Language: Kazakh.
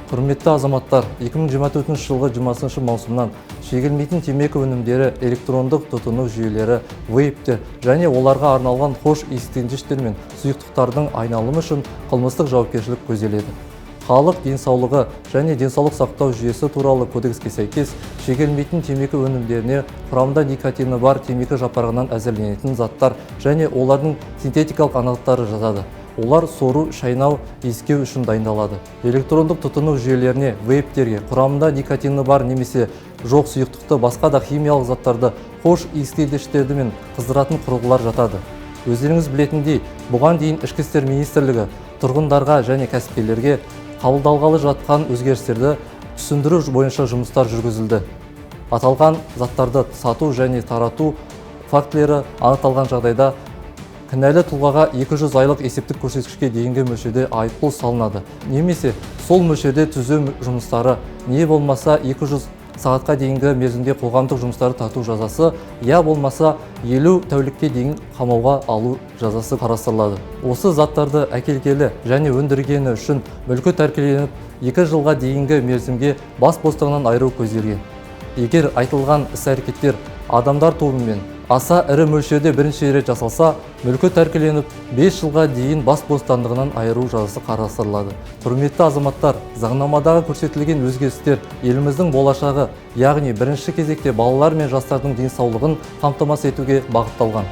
Құрметті азаматтар, 2024 жылғы 20 маусымнан шегілмейтін темекі өнімдері, электрондық тұтыну жүйелері, вейптер және оларға арналған хош иістенгіштер мен сұйықтықтардың айналымы үшін қылмыстық жауапкершілік көзделеді. Халық денсаулығы және денсаулық сақтау жүйесі туралы кодекске сәйкес шегілмейтін темекі өнімдеріне құрамында никотині бар темекі жапырағынан әзірленетін заттар және олардың синтетикалық анықтары жатады. Олар сору, шайнау, иіскеу үшін дайындалады. Электрондық тұтыну жүйелеріне, вейптерге құрамында никотині бар немесе жоқ сұйықтықты, басқа да химиялық заттарды, хош иістенгіштерді мен қыздыратын құрылғылар жатады. Өздеріңіз білетіндей, бұған дейін Ішкі істер министрлігі тұрғындарға және кәсіпкерлерге қабылдалғалы жатқан өзгерістерді түсіндіру бойынша жұмыстар жүргізілді. Аталған заттарды сату және тарату фактілері анықталған жағдайда кінәлі тұлғаға 200 айлық есептік көрсеткішке дейінгі мөлшерде айыппұл салынады. Немесе сол мөлшерде түзеу жұмыстары, не болмаса 200 сағатқа дейінгі мерзімде қоғамдық жұмыстарды тарту жазасы, я болмаса 50 тәулікке дейін қамауға алу жазасы қарастырылады. Осы заттарды әкелгені және өндіргені үшін мүлкі тәркіленіп, 2 жылға дейінгі мерзімге бас бостандығынан айыру көзделген. Егер айтылған іс-әрекеттер адамдар тобымен аса ірі мөлшерде бірінші рет жасалса, мүлкі тәркіленіп 5 жылға дейін бас бостандығынан айыру жазасы қарастырылады. Құрметті азаматтар, заңнамадағы көрсетілген өзгерістер еліміздің болашағы, яғни бірінші кезекте балалар мен жастардың денсаулығын қамтамасыз етуге бағытталған.